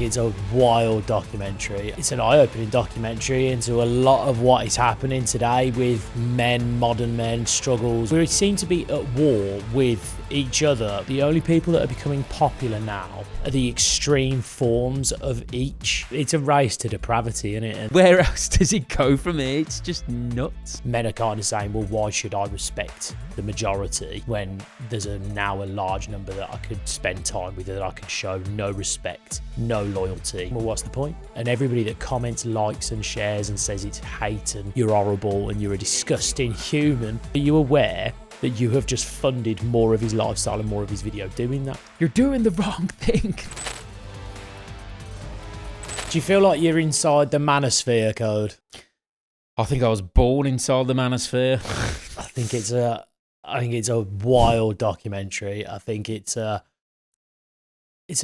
think it's a wild documentary. It's an eye-opening documentary into a lot of what is happening today with men, modern men, struggles. We seem to be at war with each other. The only people that are becoming popular now are the extreme forms of each. It's a race to depravity, isn't it? And where else does it go from here? It's just nuts. Men are kind of saying, well, why should I respect the majority when there's now a large number that I could spend time with, that I could show no respect, no loyalty? Well, what's the point? And everybody that comments, likes and shares and says it's hate and you're horrible and you're a disgusting human, are you aware that you have just funded more of his lifestyle and more of his video doing that? You're doing the wrong thing. Do you feel like you're inside the Manosphere code? I think I was born inside the Manosphere. I think it's a wild documentary. I think it's an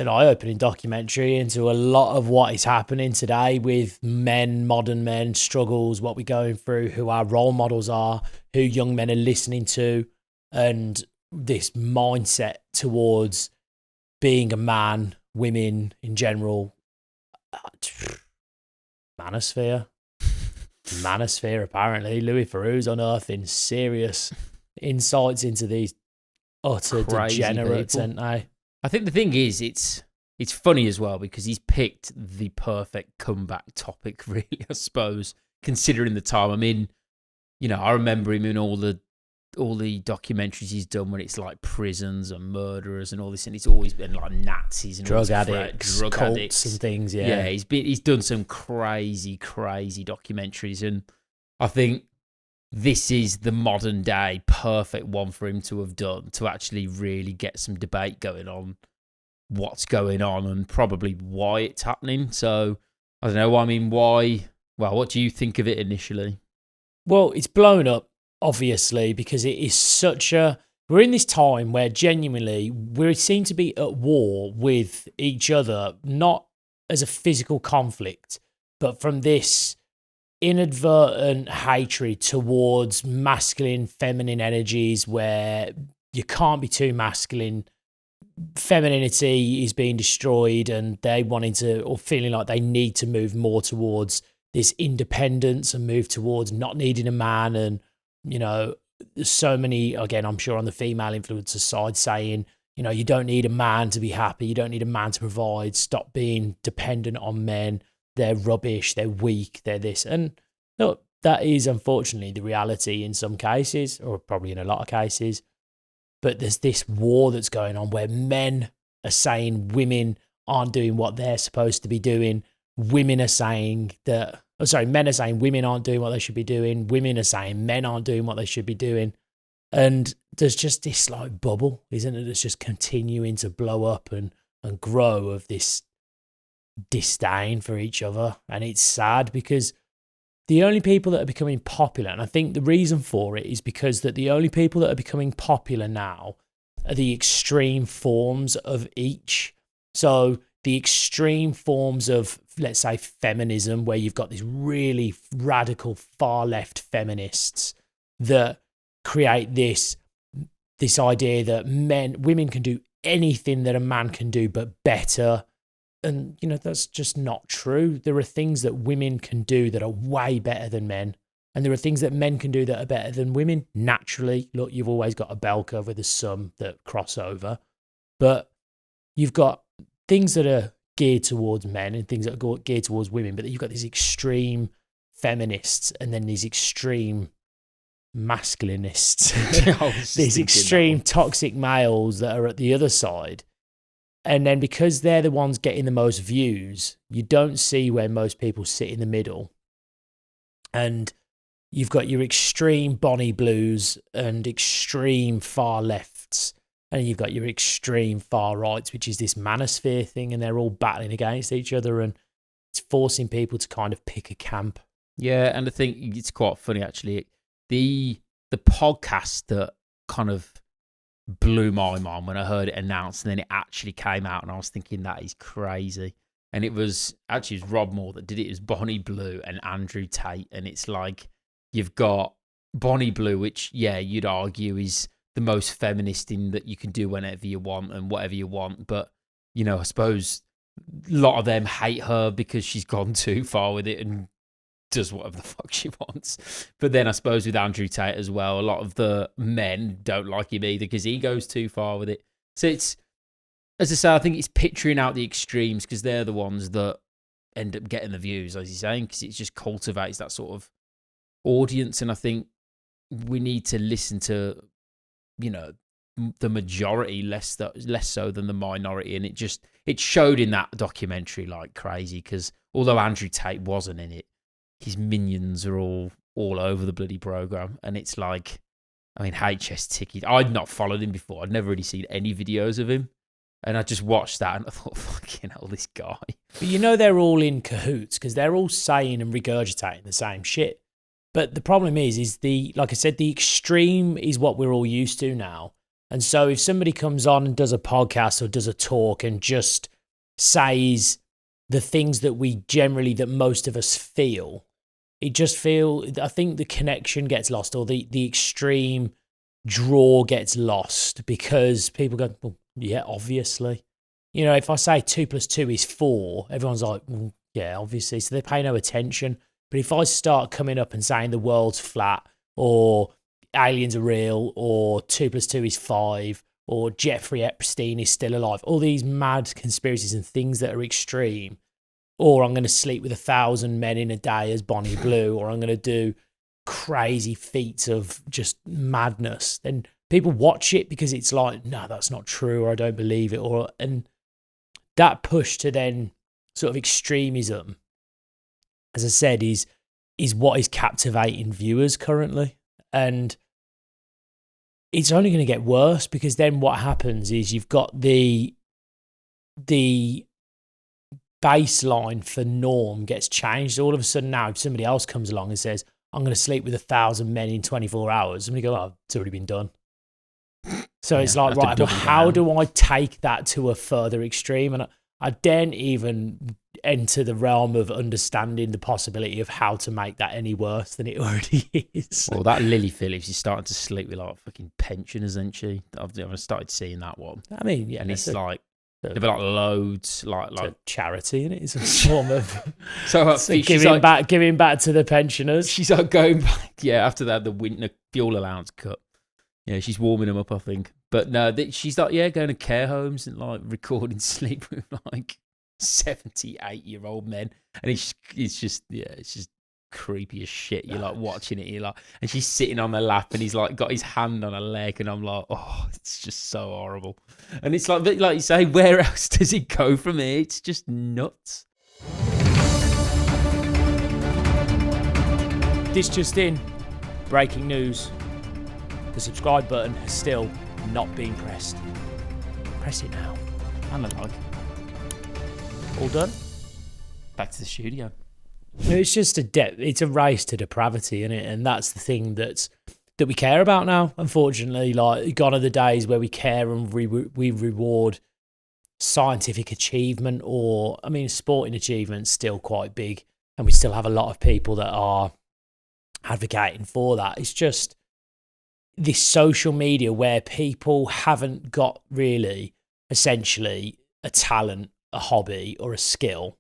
eye-opening documentary into a lot of what is happening today with men, modern men, struggles, what we're going through, who our role models are, who young men are listening to, and this mindset towards being a man, women in general. Manosphere. Manosphere, apparently. Louis Theroux's unearthing serious insights into these utter crazy degenerates, people. aren't they? I think the thing is, it's funny as well because he's picked the perfect comeback topic, really, I suppose, considering the time. I mean, you know, I remember him in all the documentaries he's done when it's like prisons and murderers and all this, and it's always been like Nazis and drug addicts, drug cults addicts and things. Yeah, he's done some crazy documentaries, and I think this is the modern day perfect one for him to have done, to actually really get some debate going on what's going on and probably why it's happening. So I don't know. I mean, why? Well, what do you think of it initially? Well, it's blown up, obviously, because it is we're in this time where genuinely we seem to be at war with each other, not as a physical conflict, but from this inadvertent hatred towards masculine, feminine energies where you can't be too masculine. Femininity is being destroyed and they wanting to, or feeling like they need to move more towards this independence and move towards not needing a man. And, you know, there's so many, again, I'm sure on the female influencer side saying, you know, you don't need a man to be happy. You don't need a man to provide. Stop being dependent on men. They're rubbish. They're weak. They're this. And look, that is unfortunately the reality in some cases, or probably in a lot of cases. But there's this war that's going on where men are saying women aren't doing what they're supposed to be doing. Men are saying women aren't doing what they should be doing. Women are saying men aren't doing what they should be doing. And there's just this like bubble, isn't it? That's just continuing to blow up and grow of this disdain for each other. And it's sad because the only people that are becoming popular, and I think the reason for it is because that the only people that are becoming popular now are the extreme forms of each. So the extreme forms of, let's say, feminism, where you've got these really radical far left feminists that create this idea that women can do anything that a man can do, but better. And, you know, that's just not true. There are things that women can do that are way better than men. And there are things that men can do that are better than women. Naturally, look, you've always got a bell curve with some that cross over. But you've got things that are geared towards men and things that are geared towards women. But you've got these extreme feminists and then these extreme masculinists. These extreme toxic males that are at the other side. And then because they're the ones getting the most views, you don't see where most people sit in the middle. And you've got your extreme Bonnie Blues and extreme far lefts. And you've got your extreme far rights, which is this Manosphere thing. And they're all battling against each other. And it's forcing people to kind of pick a camp. Yeah, and I think it's quite funny, actually. The podcast that kind of blew my mind when I heard it announced, and then it actually came out, and I was thinking that is crazy. And it was Rob Moore that did it. It was Bonnie Blue and Andrew Tate, and it's like you've got Bonnie Blue, which you'd argue is the most feminist thing that you can do whenever you want and whatever you want. But you know, I suppose a lot of them hate her because she's gone too far with it and does whatever the fuck she wants. But then I suppose with Andrew Tate as well, a lot of the men don't like him either because he goes too far with it. So it's, as I say, I think it's picturing out the extremes because they're the ones that end up getting the views, as you're saying, because it just cultivates that sort of audience. And I think we need to listen to, you know, the majority less so than the minority. And it showed in that documentary like crazy because although Andrew Tate wasn't in it, his minions are all over the bloody program. And it's like, I mean, HS Ticky, I'd not followed him before. I'd never really seen any videos of him. And I just watched that and I thought, fucking hell, this guy. But you know they're all in cahoots because they're all saying and regurgitating the same shit. But the problem is like I said, the extreme is what we're all used to now. And so if somebody comes on and does a podcast or does a talk and just says the things that that most of us feel, I think the connection gets lost or the extreme draw gets lost because people go, well, yeah, obviously. You know, if I say 2 + 2 is 4, everyone's like, well, yeah, obviously. So they pay no attention. But if I start coming up and saying the world's flat or aliens are real or 2 + 2 is 5 or Jeffrey Epstein is still alive, all these mad conspiracies and things that are extreme, or I'm going to sleep with 1,000 men in a day as Bonnie Blue, or I'm going to do crazy feats of just madness, then people watch it because it's like, no, that's not true, or I don't believe it, and that push to then sort of extremism, as I said, is what is captivating viewers currently, and it's only going to get worse because then what happens is you've got the baseline for norm gets changed. All of a sudden now, if somebody else comes along and says, I'm going to sleep with 1,000 men in 24 hours, somebody go, oh, it's already been done. So it's like, right, well, how do I take that to a further extreme? And I daren't even enter the realm of understanding the possibility of how to make that any worse than it already is. Well, that Lily Phillips is starting to sleep with like fucking pensioners, isn't she? I've started seeing that one. I mean, yeah. And it's like, there'll be like loads, like charity, and it's a form of giving back to the pensioners. She's like going back, yeah. After that, the winter fuel allowance cut. Yeah, she's warming them up, I think. But no, she's like, yeah, going to care homes and like recording sleep with like 78-year-old men, and it's just creepy as shit. You're like watching it, you're like, and she's sitting on her lap, and he's like got his hand on her leg, and I'm like, oh, it's just so horrible. And it's like you say, where else does it go from here? It's just nuts. This just in, breaking news. The subscribe button has still not been pressed. Press it now. And the like. All done? Back to the studio. It's just it's a race to depravity, isn't it? And that's the thing that we care about now, unfortunately. Like, gone are the days where we care and we reward scientific achievement, or, I mean, sporting achievement's still quite big, and we still have a lot of people that are advocating for that. It's just this social media where people haven't got really, essentially, a talent, a hobby, or a skill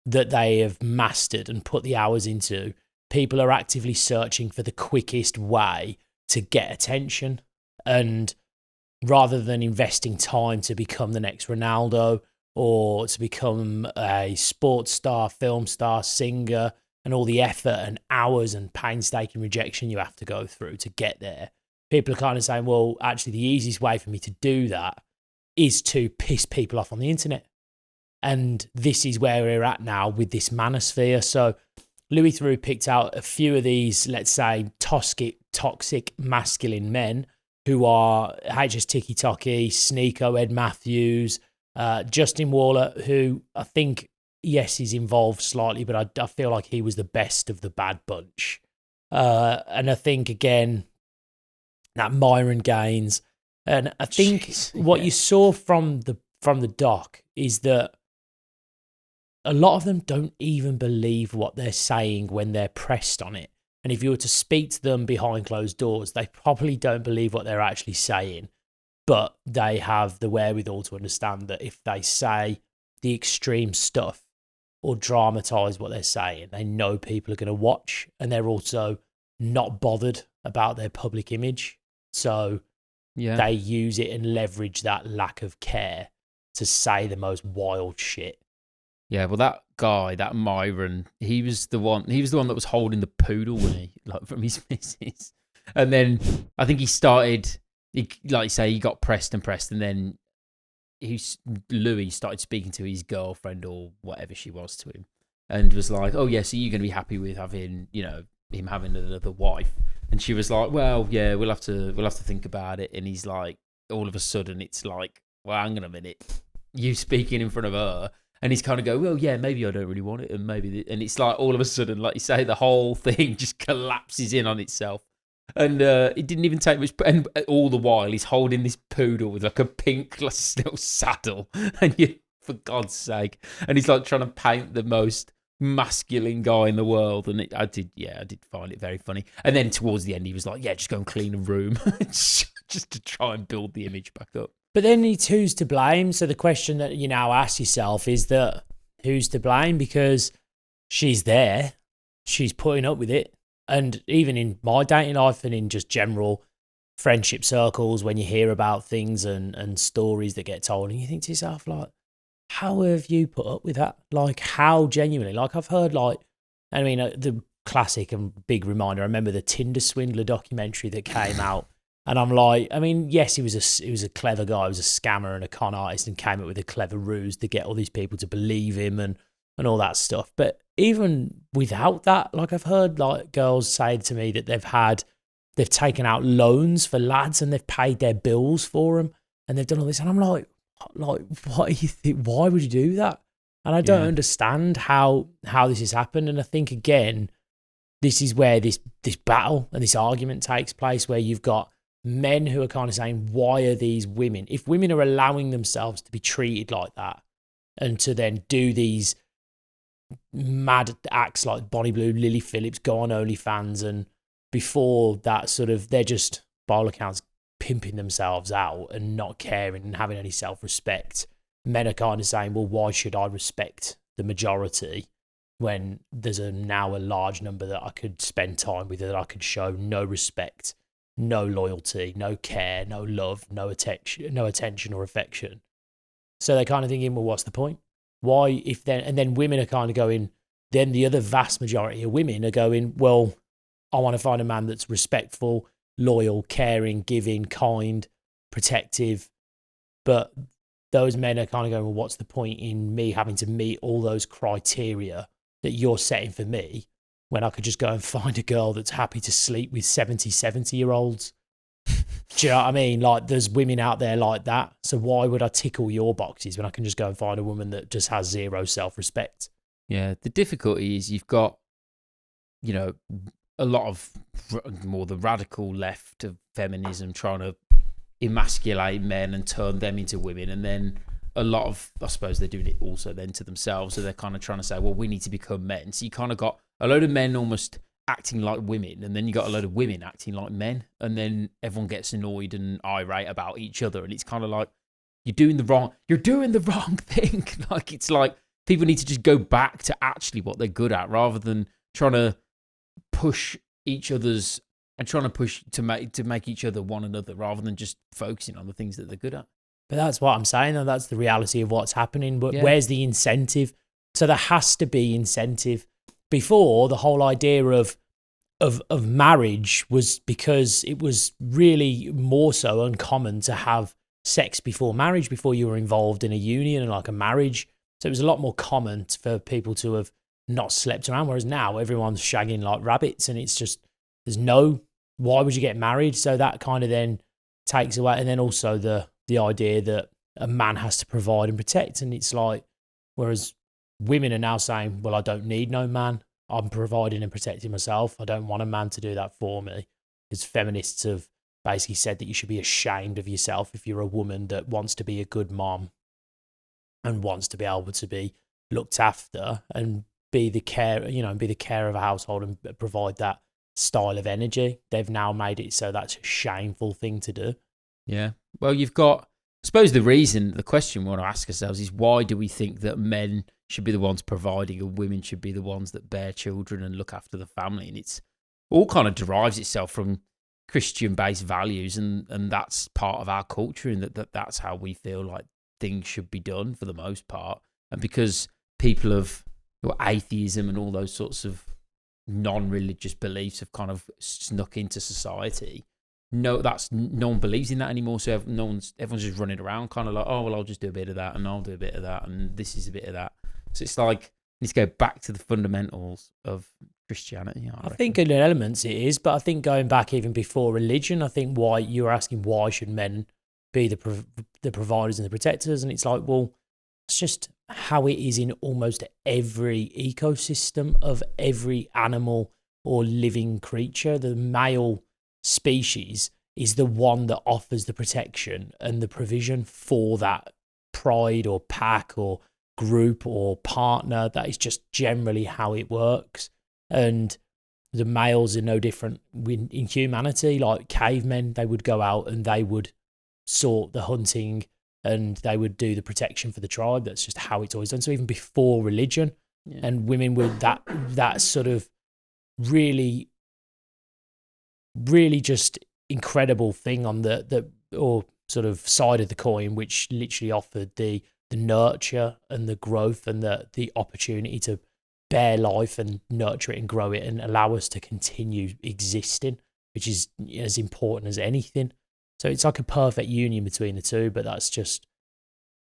that they have mastered and put the hours into. People are actively searching for the quickest way to get attention. And rather than investing time to become the next Ronaldo or to become a sports star, film star, singer, and all the effort and hours and painstaking rejection you have to go through to get there, people are kind of saying, well, actually, the easiest way for me to do that is to piss people off on the internet. And this is where we're at now with this manosphere. So Louis Theroux picked out a few of these, let's say, toxic masculine men who are HS Tiki Toki, Sneeko, Ed Matthews, Justin Waller, who I think, yes, he's involved slightly, but I feel like he was the best of the bad bunch. And I think, again, that Myron Gaines. And I think what you saw from the doc is that a lot of them don't even believe what they're saying when they're pressed on it. And if you were to speak to them behind closed doors, they probably don't believe what they're actually saying. But they have the wherewithal to understand that if they say the extreme stuff or dramatize what they're saying. They know people are going to watch, and they're also not bothered about their public image. So they use it and leverage that lack of care to say the most wild shit. Yeah, well, that guy, that Myron, he was the one that was holding the poodle, wasn't he? Like, from his missus. And then I think like you say, he got pressed, and then Louis started speaking to his girlfriend or whatever she was to him, and was like, "Oh yeah, so you're gonna be happy with having, him having another wife?" And she was like, "Well, yeah, we'll have to think about it." And he's like, all of a sudden, it's like, "Well, hang on a minute, you speaking in front of her." And he's kind of go, "Well, yeah, maybe I don't really want it, and maybe," and it's like all of a sudden, like you say, the whole thing just collapses in on itself. And it didn't even take much. And all the while, he's holding this poodle with like a pink little saddle. And for God's sake, and he's like trying to paint the most masculine guy in the world. And I did find it very funny. And then towards the end, he was like, "Yeah, just go and clean a room," just to try and build the image back up. But then it's who's to blame. So the question that you now ask yourself is that who's to blame? Because she's there, she's putting up with it. And even in my dating life and in just general friendship circles, when you hear about things and stories that get told, and you think to yourself, like, how have you put up with that? Like, how genuinely? Like, I've heard, like, I mean, the classic and big reminder, I remember the Tinder swindler documentary that came out. And I'm like, I mean, yes, he was a clever guy. He was a scammer and a con artist and came up with a clever ruse to get all these people to believe him and all that stuff. But even without that, like, I've heard like girls say to me that they've taken out loans for lads and they've paid their bills for them and they've done all this. And I'm like, what do you think? Why would you do that? And I don't understand how this has happened. And I think, again, this is where this battle and this argument takes place, where you've got men who are kind of saying, why are these women, if women are allowing themselves to be treated like that and to then do these mad acts like Bonnie Blue, Lily Phillips, go on OnlyFans, and before that sort of, they're just, by all accounts, pimping themselves out and not caring and having any self-respect. Men are kind of saying, well, why should I respect the majority when there's now a large number that I could spend time with, that I could show no respect, no loyalty, no care, no love, no attention or affection. So they're kind of thinking, well, what's the point? Why, if then, and then women are kind of going, then the other vast majority of women are going, well, I want to find a man that's respectful, loyal, caring, giving, kind, protective. But those men are kind of going, well, what's the point in me having to meet all those criteria that you're setting for me when I could just go and find a girl that's happy to sleep with 70-year-olds? Do you know what I mean? Like, there's women out there like that. So why would I tick all your boxes when I can just go and find a woman that just has zero self-respect? Yeah, the difficulty is you've got, a lot of more the radical left of feminism trying to emasculate men and turn them into women. And then a lot of, I suppose they're doing it also then to themselves. So they're kind of trying to say, well, we need to become men. So you kind of got a load of men almost acting like women, and then you got a load of women acting like men, and then everyone gets annoyed and irate about each other, and it's kind of like you're doing the wrong thing. Like, it's like people need to just go back to actually what they're good at, rather than trying to push each other's and trying to push to make each other one another, rather than just focusing on the things that they're good at. But that's what I'm saying, though. That's the reality of what's happening. But where's the incentive? So there has to be incentive. Before, the whole idea of marriage was because it was really more so uncommon to have sex before marriage, before you were involved in a union and like a marriage. So it was a lot more common for people to have not slept around, whereas now everyone's shagging like rabbits, and it's just, why would you get married? So that kind of then takes away. And then also the idea that a man has to provide and protect. And it's like, whereas women are now saying, well, I don't need no man. I'm providing and protecting myself. I don't want a man to do that for me. Because feminists have basically said that you should be ashamed of yourself if you're a woman that wants to be a good mom and wants to be able to be looked after and be the care of a household and provide that style of energy. They've now made it so that's a shameful thing to do. Yeah. Well, you've got suppose the question we want to ask ourselves is, why do we think that men should be the ones providing and women should be the ones that bear children and look after the family? And it's all kind of derives itself from Christian-based values, and that's part of our culture, and that's how we feel like things should be done for the most part. And because people of atheism and all those sorts of non-religious beliefs have kind of snuck into society, no one believes in that anymore. So everyone's just running around kind of like, oh well, I'll just do a bit of that, and I'll do a bit of that, and this is a bit of that. So it's like you need to go back to the fundamentals of Christianity. I think in elements it is, but I think going back even before religion, I think why you're asking why should men be the providers and the protectors, and it's like, well, it's just how it is in almost every ecosystem of every animal or living creature. The male species is the one that offers the protection and the provision for that pride or pack or group or partner. That is just generally how it works. And the males are no different in humanity. Like cavemen, they would go out and they would sort the hunting and they would do the protection for the tribe. That's just how it's always done. So even before religion, and women were that sort of really, really just incredible thing on the or sort of side of the coin, which literally offered the nurture and the growth and the opportunity to bear life and nurture it and grow it and allow us to continue existing, which is as important as anything. So it's like a perfect union between the two, but that's just,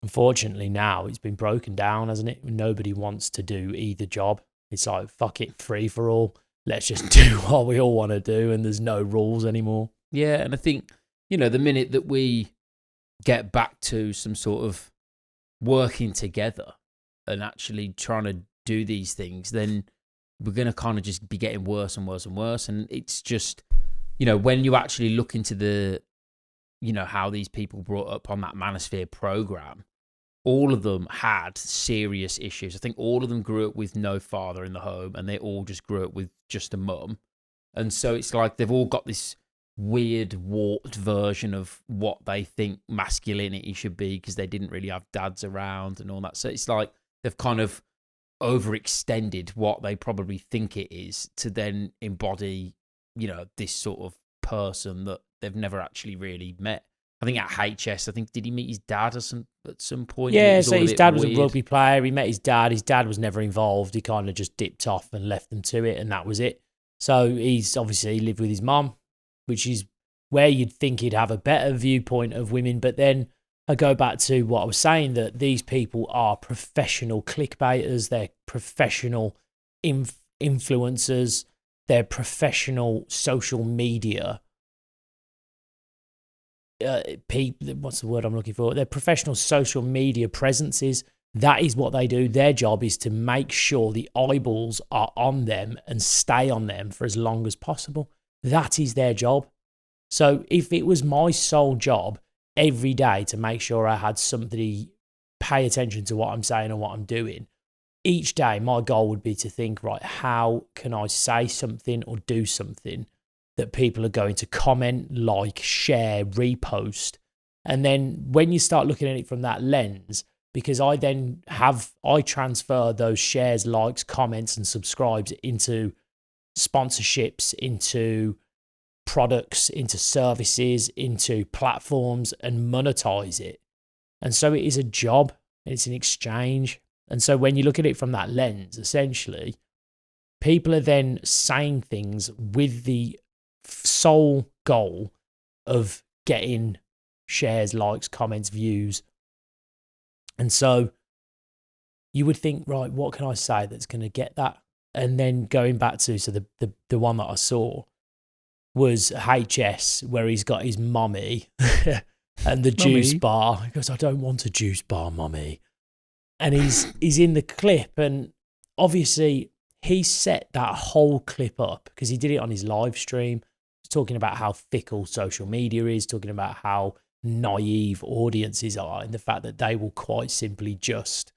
unfortunately now it's been broken down, hasn't it? Nobody wants to do either job. It's like, fuck it, free for all. Let's just do what we all want to do, and there's no rules anymore. Yeah, and I think, the minute that we get back to some sort of working together and actually trying to do these things, then we're going to kind of just be getting worse and worse and worse. And it's just, when you actually look into the, how these people brought up on that Manosphere program, all of them had serious issues. I think all of them grew up with no father in the home, and they all just grew up with just a mum. And so it's like they've all got this weird warped version of what they think masculinity should be because they didn't really have dads around and all that. So it's like they've kind of overextended what they probably think it is to then embody, this sort of person that they've never actually really met. I think at HS, did he meet his dad at some point? Yeah, so his dad was a rugby player. He met his dad. His dad was never involved. He kind of just dipped off and left them to it, and that was it. So he's obviously lived with his mum, which is where you'd think he'd have a better viewpoint of women. But then I go back to what I was saying, that these people are professional clickbaiters. They're professional influencers. They're professional social media what's the word I'm looking for? They're professional social media presences. That is what they do. Their job is to make sure the eyeballs are on them and stay on them for as long as possible. That is their job. So if it was my sole job every day to make sure I had somebody pay attention to what I'm saying and what I'm doing, each day my goal would be to think, right, how can I say something or do something that people are going to comment, like, share, repost. And then when you start looking at it from that lens, because I transfer those shares, likes, comments, and subscribes into sponsorships, into products, into services, into platforms, and monetize it. And so it is a job, it's an exchange. And so when you look at it from that lens, essentially, people are then saying things with the sole goal of getting shares, likes, comments, views. And so you would think, right, what can I say that's going to get that? And then going back to, so the one that I saw was HS, where he's got his mummy and the juice bar. He goes, I don't want a juice bar, mummy. And he's in the clip, and obviously he set that whole clip up because he did it on his live stream. Talking about how fickle social media is, talking about how naive audiences are, and the fact that they will quite simply just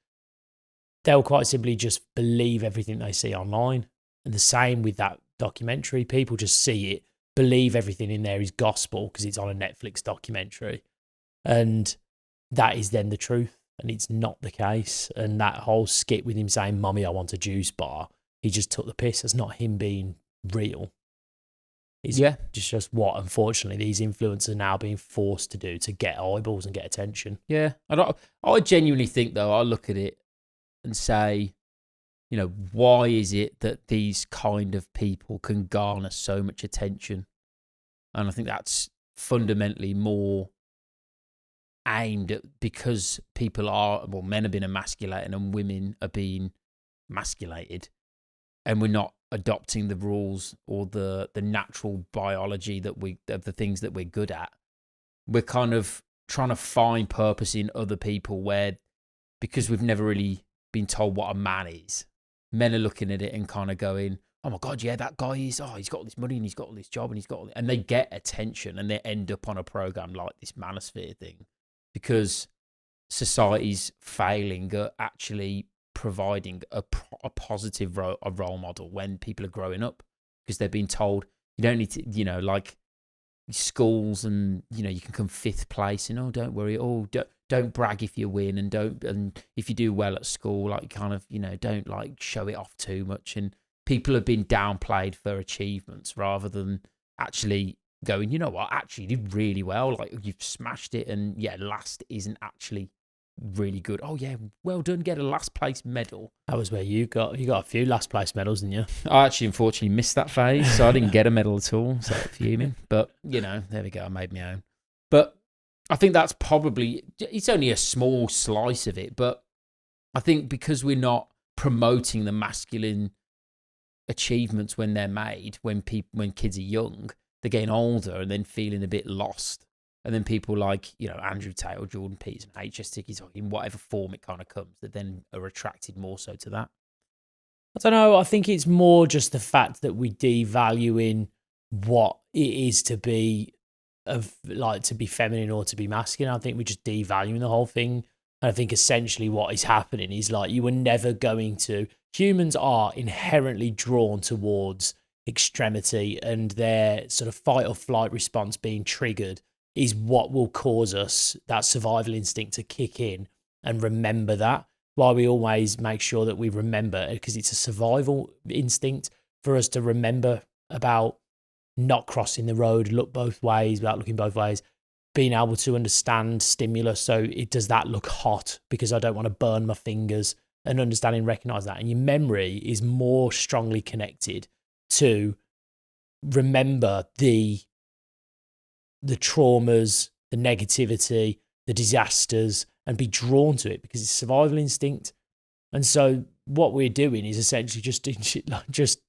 believe everything they see online. And the same with that documentary. People just see it, believe everything in there is gospel because it's on a Netflix documentary. And that is then the truth. And it's not the case. And that whole skit with him saying, "Mummy, I want a juice bar," he just took the piss. It's not him being real. It's just what, unfortunately, these influencers are now being forced to do to get eyeballs and get attention. Yeah. I genuinely think, though, I look at it and say, you know, why is it that these kind of people can garner so much attention? And I think that's fundamentally more aimed at, because people are, well, men are being emasculated and women are being emasculated, and we're not adopting the rules or the natural biology of the things that we're good at. We're kind of trying to find purpose in other people, where, because we've never really been told what a man is, men are looking at it and kind of going, "Oh my God, yeah, that guy is, he's got all this money and he's got all this job and and they get attention, and they end up on a program like this Manosphere thing, because society's failing at actually providing a positive role model when people are growing up, because they're being told you don't need to, you know, like schools, and you know, you can come 5th place, and don't worry, don't brag if you win, and if you do well at school, like, kind of, you know, don't like show it off too much. And people have been downplayed for achievements rather than actually going, you know what, actually you did really well, like you've smashed it, and yeah, last isn't actually really good. Oh yeah, well done, get a last place medal. That was where you got a few last place medals, didn't you? I actually unfortunately missed that phase, so I didn't get a medal at all, so fuming. But you know, there we go, I made my own. But I think that's probably, it's only a small slice of it, but I think because we're not promoting the masculine achievements when they're made, when kids are young, they're getting older and then feeling a bit lost. And then people like, you know, Andrew Tate or Jordan Peterson, HS Ticky Tacky, in whatever form it kind of comes, that then are attracted more so to that. I don't know. I think it's more just the fact that we devaluing what it is to be to be feminine or to be masculine. I think we're just devaluing the whole thing. And I think essentially what is happening is, like, you were never going to, humans are inherently drawn towards extremity, and their sort of fight or flight response being triggered is what will cause us that survival instinct to kick in and remember that. Why we always make sure that we remember, because it's a survival instinct for us to remember about not crossing the road, look both ways without looking both ways, being able to understand stimulus. So does that look hot because I don't want to burn my fingers, and understanding, recognize that. And your memory is more strongly connected to remember the traumas, the negativity, the disasters, and be drawn to it because it's survival instinct. And so what we're doing is essentially just doing shit, like just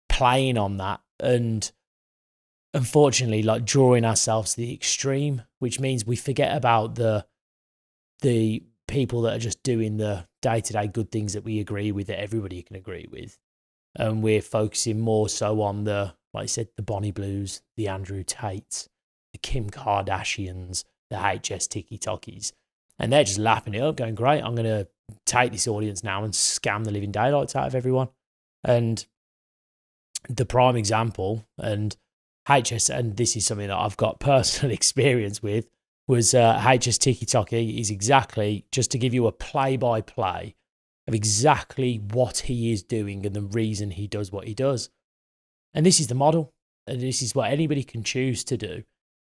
playing on that, and unfortunately, like, drawing ourselves to the extreme, which means we forget about the people that are just doing the day-to-day good things that we agree with, that everybody can agree with. And we're focusing more so on the, like I said, the Bonnie Blues, the Andrew Tates, the Kim Kardashians, the HS Ticky Tockies. And they're just lapping it up, going, great, I'm going to take this audience now and scam the living daylights out of everyone. And the prime example, and HS, and this is something that I've got personal experience with, was HS Ticky Tacky is exactly, just to give you a play-by-play of exactly what he is doing and the reason he does what he does. And this is the model, and this is what anybody can choose to do.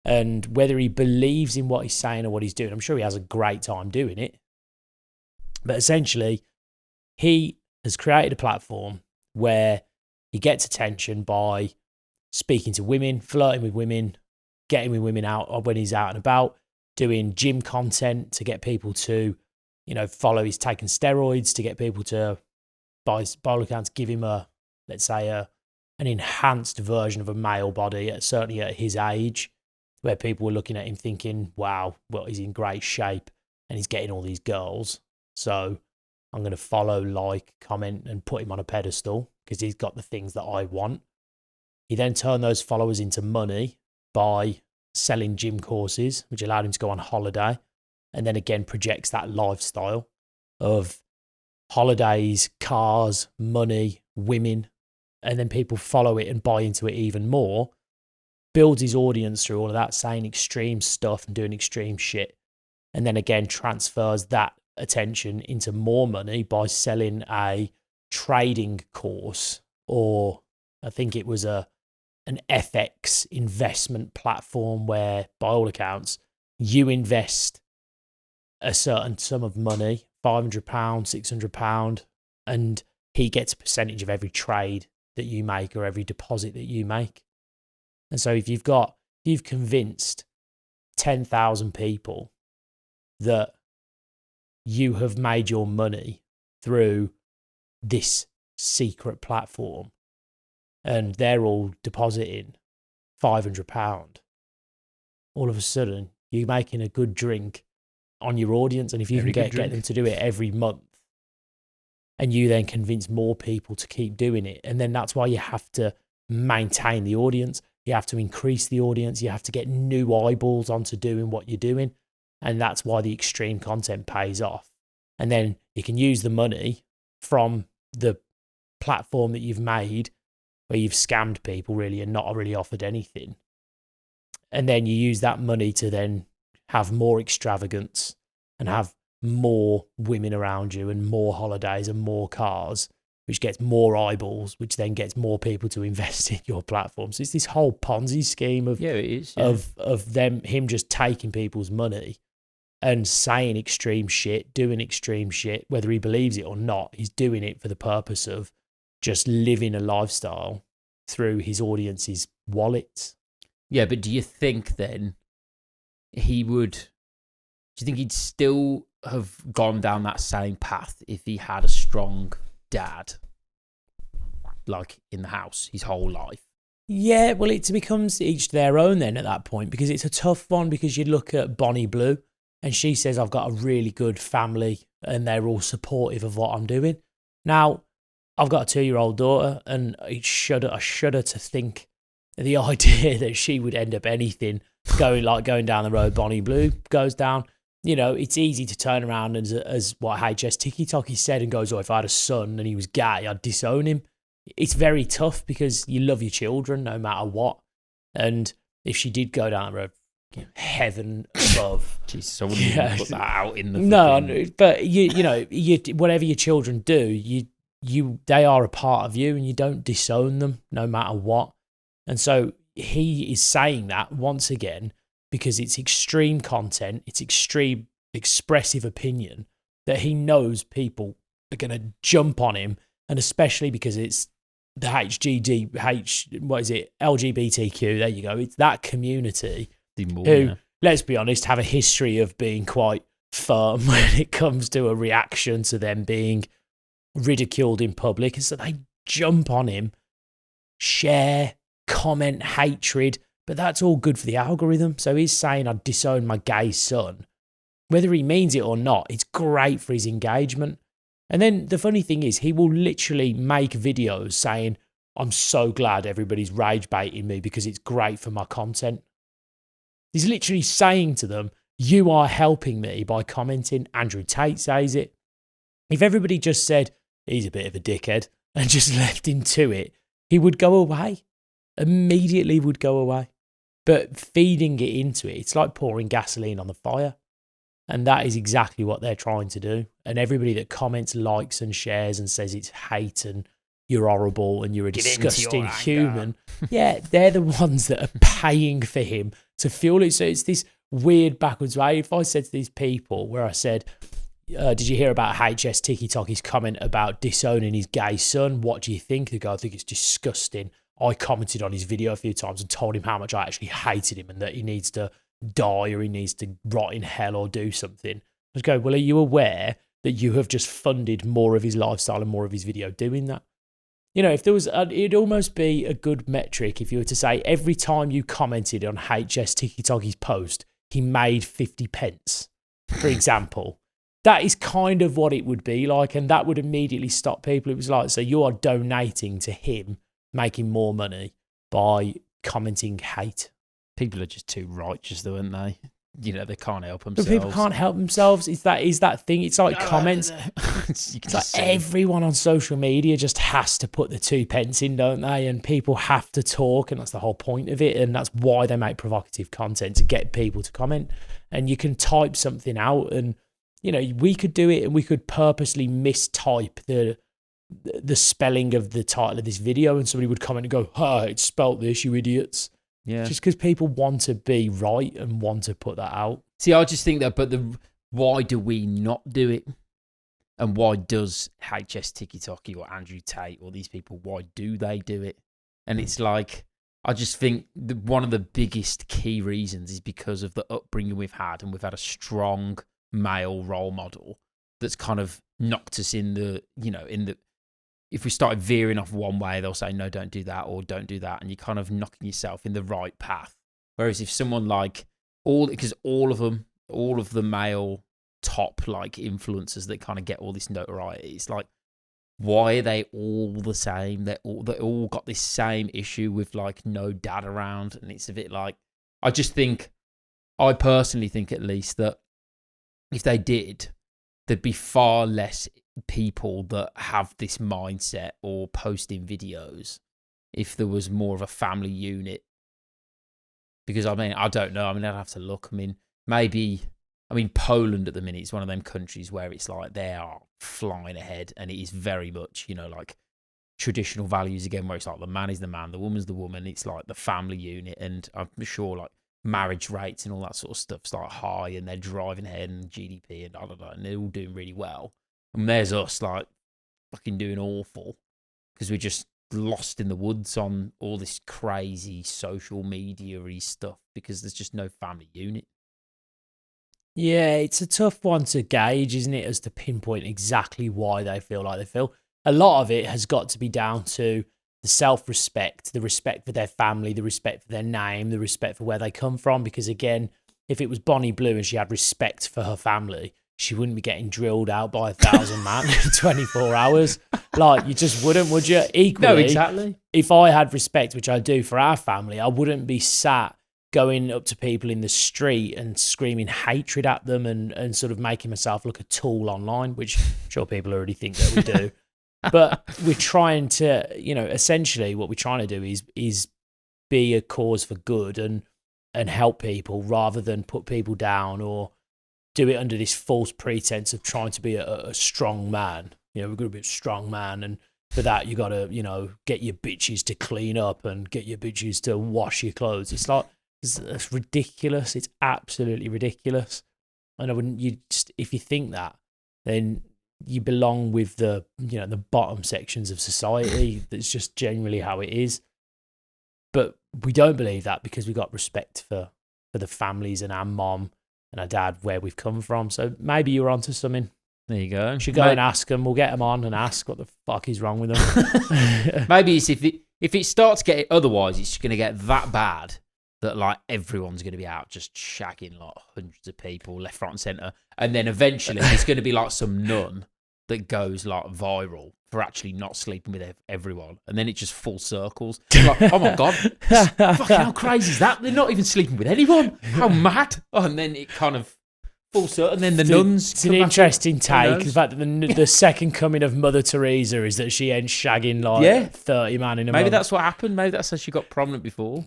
And whether he believes in what he's saying or what he's doing, I'm sure he has a great time doing it. But essentially, he has created a platform where he gets attention by speaking to women, flirting with women, getting with women out when he's out and about, doing gym content to get people to, you know, follow. He's taking steroids to get people to, by all accounts, give him an enhanced version of a male body, certainly at his age, where people were looking at him thinking, wow, well, he's in great shape and he's getting all these girls. So I'm going to follow, like, comment, and put him on a pedestal because he's got the things that I want. He then turned those followers into money by selling gym courses, which allowed him to go on holiday, and then again projects that lifestyle of holidays, cars, money, women, and then people follow it and buy into it even more, builds his audience through all of that, saying extreme stuff and doing extreme shit. and then again transfers that attention into more money by selling a trading course, or I think it was an FX investment platform where, by all accounts, you invest a certain sum of money, £500, £600, and he gets a percentage of every trade that you make or every deposit that you make. And so if you've convinced 10,000 people that you have made your money through this secret platform, and they're all depositing £500, all of a sudden you're making a good drink on your audience. And if you can get them to do it every month, and you then convince more people to keep doing it, and then that's why you have to maintain the audience. You have to increase the audience. You have to get new eyeballs onto doing what you're doing. And that's why the extreme content pays off. And then you can use the money from the platform that you've made, where you've scammed people really and not really offered anything. And then you use that money to then have more extravagance and have more women around you and more holidays and more cars, which gets more eyeballs, which then gets more people to invest in your platform. So it's this whole Ponzi scheme of him just taking people's money and saying extreme shit, doing extreme shit, whether he believes it or not. He's doing it for the purpose of just living a lifestyle through his audience's wallets. Yeah, but do you think then do you think he'd still have gone down that same path if he had a strong dad, like in the house, his whole life? Yeah, well, it becomes each their own then at that point, because it's a tough one, because you look at Bonnie Blue and she says, I've got a really good family and they're all supportive of what I'm doing. Now, I've got a 2-year-old daughter, and I shudder to think the idea that she would end up anything going down the road Bonnie Blue goes down. You know, it's easy to turn around as what HS Tiki said and goes, oh, if I had a son and he was gay, I'd disown him. It's very tough because you love your children no matter what. And if she did go down the road, heaven above. Jesus, I wouldn't put that out in the No, but you know, whatever your children do, they are a part of you, and you don't disown them no matter what. And so he is saying that once again, because it's extreme content, it's extreme expressive opinion that he knows people are going to jump on him, and especially because it's the LGBTQ, there you go, it's that community who, let's be honest, have a history of being quite firm when it comes to a reaction to them being ridiculed in public, and so they jump on him, share, comment, hatred. But that's all good for the algorithm. So he's saying, I'd disown my gay son. Whether he means it or not, it's great for his engagement. And then the funny thing is, he will literally make videos saying, I'm so glad everybody's rage baiting me because it's great for my content. He's literally saying to them, you are helping me by commenting. Andrew Tate says it. If everybody just said, he's a bit of a dickhead, and just left him to it, he would go away. Immediately would go away. But feeding it into it, it's like pouring gasoline on the fire. And that is exactly what they're trying to do. And everybody that comments, likes and shares and says it's hate and you're horrible and you're a disgusting human, yeah, they're the ones that are paying for him to fuel it. So it's this weird backwards way. If I said to these people where I said, did you hear about HS Tiki-Toki's comment about disowning his gay son? What do you think? They go, I think it's disgusting. I commented on his video a few times and told him how much I actually hated him and that he needs to die or he needs to rot in hell or do something. I'd go, well, are you aware that you have just funded more of his lifestyle and more of his video doing that? You know, if there was, it'd almost be a good metric if you were to say every time you commented on HS Tiki-Toki's post, he made 50 pence, for example. That is kind of what it would be like, and that would immediately stop people. It was like, so you are donating to him making more money by commenting hate. People are just too righteous, though, aren't they? You know, they can't help themselves. But people can't help themselves. Is that thing? It's like comments. It's like everyone on social media just has to put the 2 pence in, don't they? And people have to talk, and that's the whole point of it. And that's why they make provocative content, to get people to comment. and you can type something out, and you know, we could do it, and we could purposely mistype the spelling of the title of this video, and somebody would comment and go, it's spelt this, you idiots. Yeah. Just because people want to be right and want to put that out. See, I just think that, but why do we not do it? And why does HS Tiki-Taki or Andrew Tate or these people, why do they do it? And it's like, I just think one of the biggest key reasons is because of the upbringing we've had, and we've had a strong male role model that's kind of knocked us if we started veering off one way, they'll say, no, don't do that, or don't do that. And you're kind of knocking yourself in the right path. Whereas if someone like because all of the male top like influencers that kind of get all this notoriety, it's like, why are they all the same? They all got this same issue with like no dad around. And it's a bit like, I personally think at least that if they did, there'd be far less people that have this mindset or posting videos if there was more of a family unit. Because I don't know. I'd have to look. Poland at the minute is one of them countries where it's like they are flying ahead, and it is very much, like traditional values again, where it's like the man is the man, the woman's the woman. It's like the family unit, and I'm sure like marriage rates and all that sort of stuff's like high, and they're driving ahead in GDP and and they're all doing really well. And there's us like fucking doing awful because we're just lost in the woods on all this crazy social media-y stuff because there's just no family unit. Yeah, it's a tough one to gauge, isn't it, as to pinpoint exactly why they feel like they feel. A lot of it has got to be down to the self-respect, the respect for their family, the respect for their name, the respect for where they come from. Because again, if it was Bonnie Blue and she had respect for her family, she wouldn't be getting drilled out by 1,000 man in 24 hours. Like, you just wouldn't, would you? Equally, no, exactly. If I had respect, which I do for our family, I wouldn't be sat going up to people in the street and screaming hatred at them and sort of making myself look a tool online, which I'm sure people already think that we do. But we're trying to, essentially what we're trying to do is be a cause for good and help people rather than put people down or do it under this false pretense of trying to be a strong man. We're going to be a strong man, and for that you got to, get your bitches to clean up and get your bitches to wash your clothes. It's like, it's ridiculous. It's absolutely ridiculous. And if you think that, then you belong with the bottom sections of society. That's just generally how it is. But we don't believe that because we got respect for the families and our mom and our dad where we've come from. So maybe you're onto something. There you go. You should go and ask them. We'll get them on and ask what the fuck is wrong with them. Maybe it's if it starts getting, otherwise it's going to get that bad that like everyone's going to be out just shagging like hundreds of people left, right and centre. And then eventually there's going to be like some nun that goes like viral for actually not sleeping with everyone. And then it just full circles. Like, oh my God, fucking how crazy is that? They're not even sleeping with anyone. How mad. Oh, and then it kind of full circle. And then the nuns. It's an interesting take. The fact that the second coming of Mother Teresa is that she ends shagging like 30 man in a month. Maybe that's what happened. Maybe that's how she got prominent before.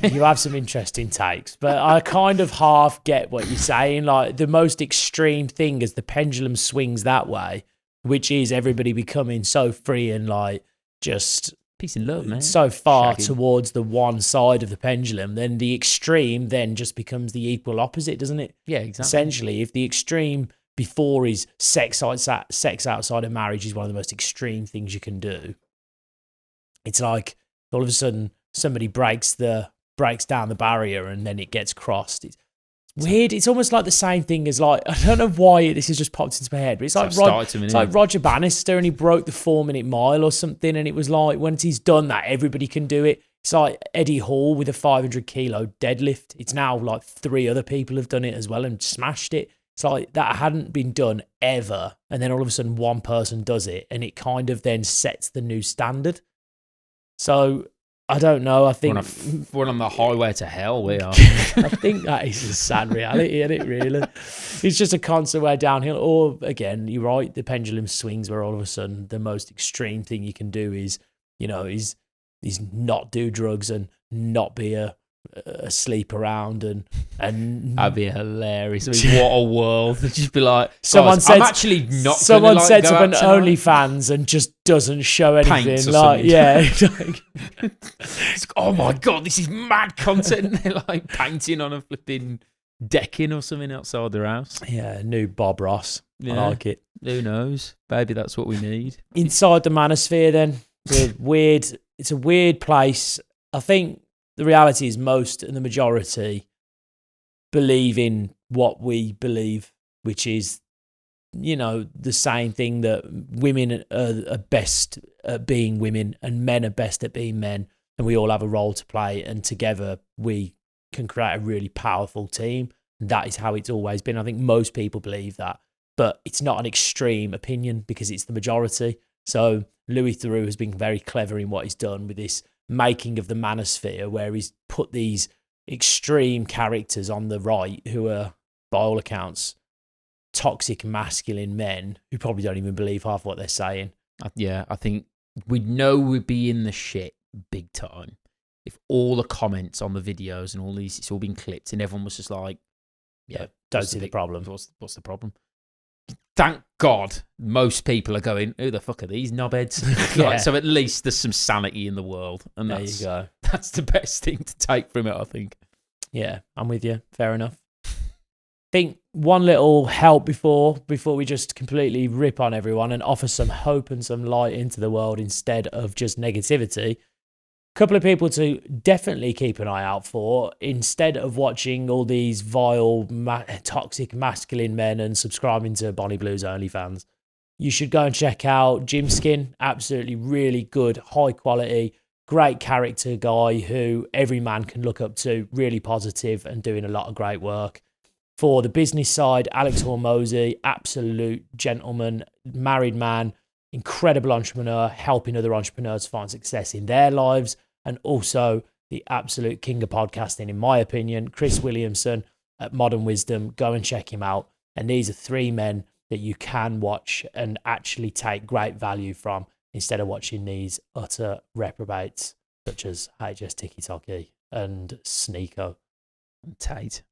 You have some interesting takes, but I kind of half get what you're saying. Like, the most extreme thing is the pendulum swings that way, which is everybody becoming so free and like just peace and love, man. So far towards the one side of the pendulum, then the extreme then just becomes the equal opposite, doesn't it? Yeah, exactly. Essentially, if the extreme before is sex outside of marriage is one of the most extreme things you can do, it's like all of a sudden somebody breaks down the barrier and then it gets crossed. It's weird. It's almost like the same thing as like, I don't know why this has just popped into my head, but it's like Roger Bannister and he broke the 4-minute mile or something, and it was like when he's done that, everybody can do it. It's like Eddie Hall with a 500 kilo deadlift. It's now like 3 other people have done it as well and smashed it. It's like that hadn't been done ever, and then all of a sudden one person does it, and it kind of then sets the new standard. So I don't know. I think we're on the highway to hell. We are. I think that is a sad reality, isn't it? Really, it's just a constant way downhill. Or again, you're right. The pendulum swings where all of a sudden the most extreme thing you can do is not do drugs and not be a asleep around and That'd be hilarious. I mean, what a world. They'd just be like, someone guys, sets, I'm actually not someone gonna, like, sets go up out an tonight. OnlyFans and just doesn't show anything. Paints or Like, something. yeah. It's like, oh my God, this is mad content. And they're like painting on a flipping decking or something outside their house. Yeah, new Bob Ross. Yeah. I like it. Who knows? Maybe that's what we need. Inside the Manosphere, then, it's a weird place. I think the reality is most and the majority believe in what we believe, which is, you know, the same thing that women are best at being women and men are best at being men, and we all have a role to play, and together we can create a really powerful team. That is how it's always been. I think most people believe that, but it's not an extreme opinion because it's the majority. So Louis Theroux has been very clever in what he's done with this making of the Manosphere, where he's put these extreme characters on the right who are, by all accounts, toxic masculine men who probably don't even believe half what they're saying. Yeah, I think we'd know we'd be in the shit big time if all the comments on the videos and all these, it's all been clipped and everyone was just like, yeah, Don't see the problem. What's the problem? Thank God most people are going, who the fuck are these knobheads? Yeah. Like, so at least there's some sanity in the world. And There you go. That's the best thing to take from it, I think. Yeah, I'm with you. Fair enough. I think one little help before we just completely rip on everyone and offer some hope and some light into the world instead of just negativity. A couple of people to definitely keep an eye out for instead of watching all these vile, toxic, masculine men and subscribing to Bonnie Blue's OnlyFans. You should go and check out Jim Skin. Absolutely really good, high quality, great character guy who every man can look up to, really positive and doing a lot of great work. For the business side, Alex Hormozy, absolute gentleman, married man, incredible entrepreneur, helping other entrepreneurs find success in their lives, and also the absolute king of podcasting, in my opinion, Chris Williamson at Modern Wisdom. Go and check him out. And these are three men that you can watch and actually take great value from instead of watching these utter reprobates such as HS Tiki Toki and Sneeko. And Tate.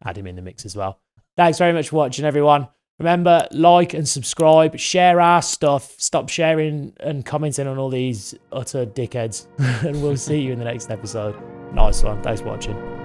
Add him in the mix as well. Thanks very much for watching, everyone. Remember, like and subscribe, share our stuff, stop sharing and commenting on all these utter dickheads, and we'll see you in the next episode. Nice one. Thanks for watching.